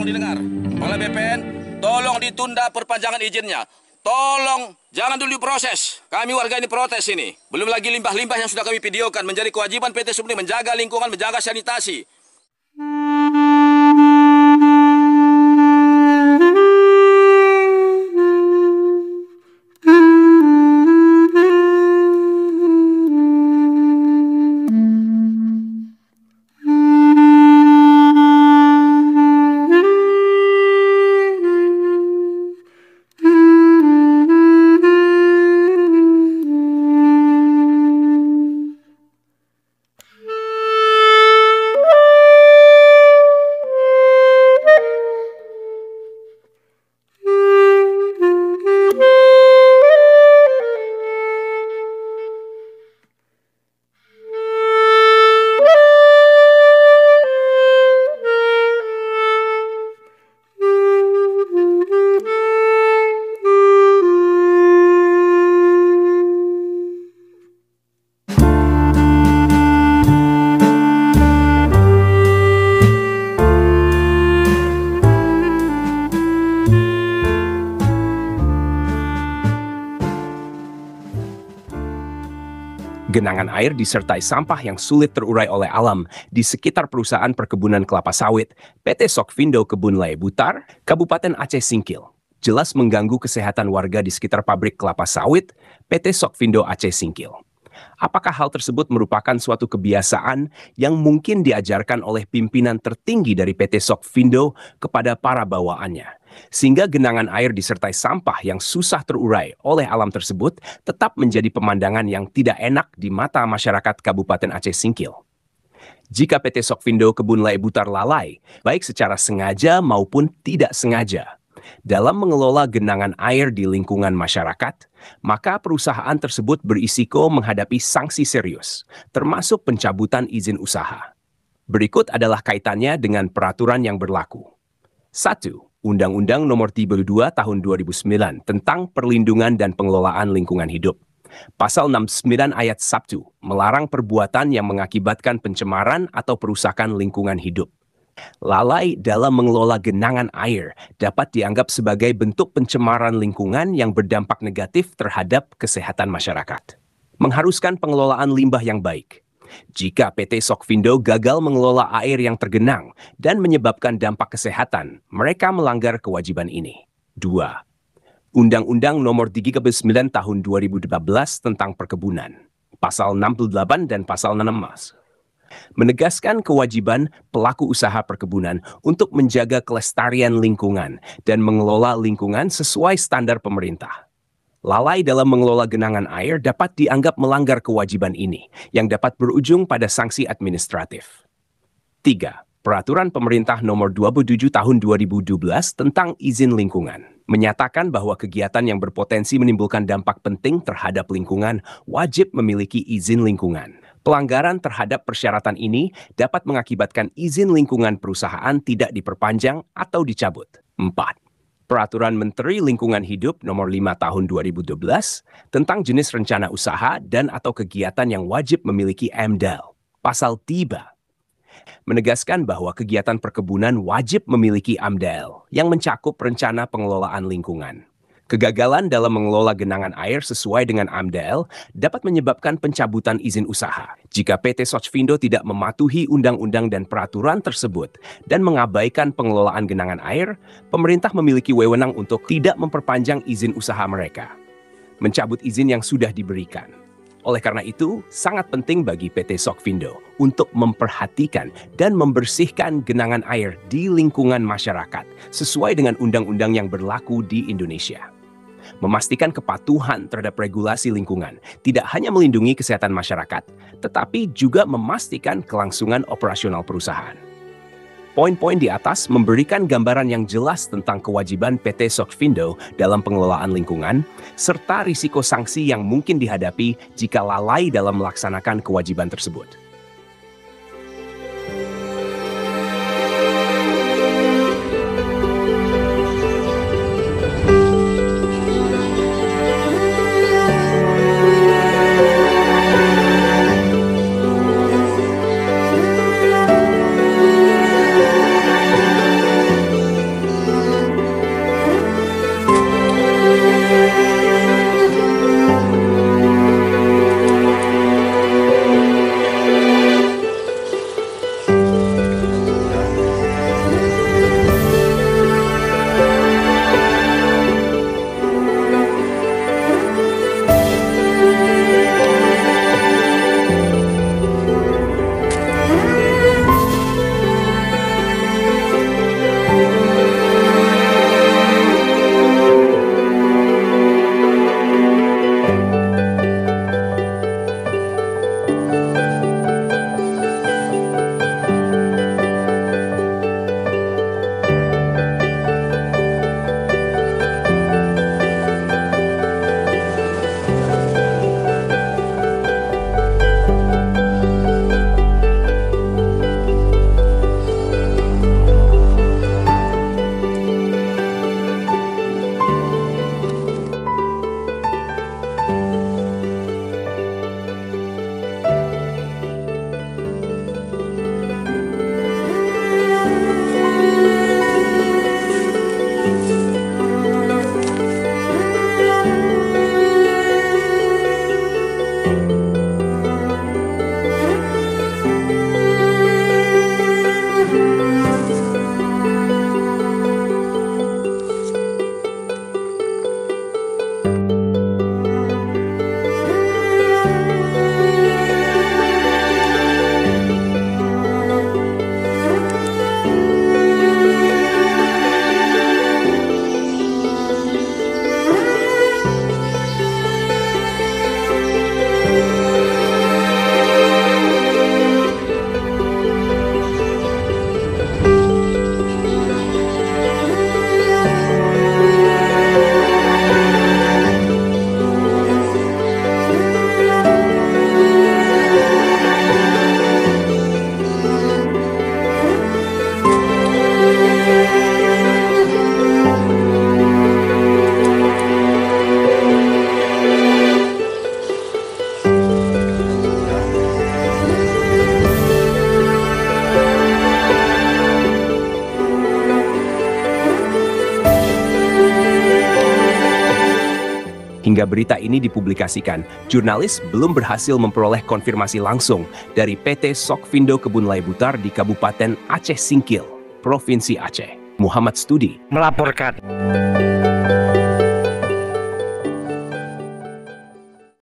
tolong didengar. Kepala BPN, tolong ditunda perpanjangan izinnya. Tolong, jangan dulu diproses. Kami warga ini protes ini. Belum lagi limbah-limbah yang sudah kami videokan. Menjadi kewajiban PT Sub ini menjaga lingkungan, menjaga sanitasi. Genangan air disertai sampah yang sulit terurai oleh alam di sekitar perusahaan perkebunan kelapa sawit PT Sokvindo Kebun Laya Butar, Kabupaten Aceh Singkil. Jelas mengganggu kesehatan warga di sekitar pabrik kelapa sawit PT Sokvindo Aceh Singkil. Apakah hal tersebut merupakan suatu kebiasaan yang mungkin diajarkan oleh pimpinan tertinggi dari PT Sokvindo kepada para bawaannya? Sehingga genangan air disertai sampah yang susah terurai oleh alam tersebut tetap menjadi pemandangan yang tidak enak di mata masyarakat Kabupaten Aceh Singkil. Jika PT Sokvindo Kebun Laya Butar lalai, baik secara sengaja maupun tidak sengaja, dalam mengelola genangan air di lingkungan masyarakat, maka perusahaan tersebut berisiko menghadapi sanksi serius, termasuk pencabutan izin usaha. Berikut adalah kaitannya dengan peraturan yang berlaku. 1. Undang-Undang Nomor 32 Tahun 2009 tentang Perlindungan dan Pengelolaan Lingkungan Hidup. Pasal 69 ayat 1 melarang perbuatan yang mengakibatkan pencemaran atau perusakan lingkungan hidup. Lalai dalam mengelola genangan air dapat dianggap sebagai bentuk pencemaran lingkungan yang berdampak negatif terhadap kesehatan masyarakat. Mengharuskan pengelolaan limbah yang baik. Jika PT Sokvindo gagal mengelola air yang tergenang dan menyebabkan dampak kesehatan, mereka melanggar kewajiban ini. 2. Undang-Undang Nomor 39 Tahun 2012 tentang Perkebunan, Pasal 68 dan Pasal 16. Menegaskan kewajiban pelaku usaha perkebunan untuk menjaga kelestarian lingkungan dan mengelola lingkungan sesuai standar pemerintah. Lalai dalam mengelola genangan air dapat dianggap melanggar kewajiban ini, yang dapat berujung pada sanksi administratif. 3. Peraturan Pemerintah Nomor 27 Tahun 2012 tentang Izin Lingkungan menyatakan bahwa kegiatan yang berpotensi menimbulkan dampak penting terhadap lingkungan wajib memiliki izin lingkungan. Pelanggaran terhadap persyaratan ini dapat mengakibatkan izin lingkungan perusahaan tidak diperpanjang atau dicabut. 4. Peraturan Menteri Lingkungan Hidup Nomor 5 Tahun 2012 tentang jenis rencana usaha dan atau kegiatan yang wajib memiliki AMDAL. Pasal 3 menegaskan bahwa kegiatan perkebunan wajib memiliki AMDAL yang mencakup rencana pengelolaan lingkungan. Kegagalan dalam mengelola genangan air sesuai dengan AMDAL dapat menyebabkan pencabutan izin usaha. Jika PT Sokvindo tidak mematuhi undang-undang dan peraturan tersebut dan mengabaikan pengelolaan genangan air, pemerintah memiliki wewenang untuk tidak memperpanjang izin usaha mereka, mencabut izin yang sudah diberikan. Oleh karena itu, sangat penting bagi PT Sokvindo untuk memperhatikan dan membersihkan genangan air di lingkungan masyarakat sesuai dengan undang-undang yang berlaku di Indonesia. Memastikan kepatuhan terhadap regulasi lingkungan tidak hanya melindungi kesehatan masyarakat, tetapi juga memastikan kelangsungan operasional perusahaan. Poin-poin di atas memberikan gambaran yang jelas tentang kewajiban PT Sokvindo dalam pengelolaan lingkungan, serta risiko sanksi yang mungkin dihadapi jika lalai dalam melaksanakan kewajiban tersebut. Hingga berita ini dipublikasikan, jurnalis belum berhasil memperoleh konfirmasi langsung dari PT Sokvindo Kebun Laya Butar di Kabupaten Aceh Singkil, Provinsi Aceh. Muhammad Studi melaporkan.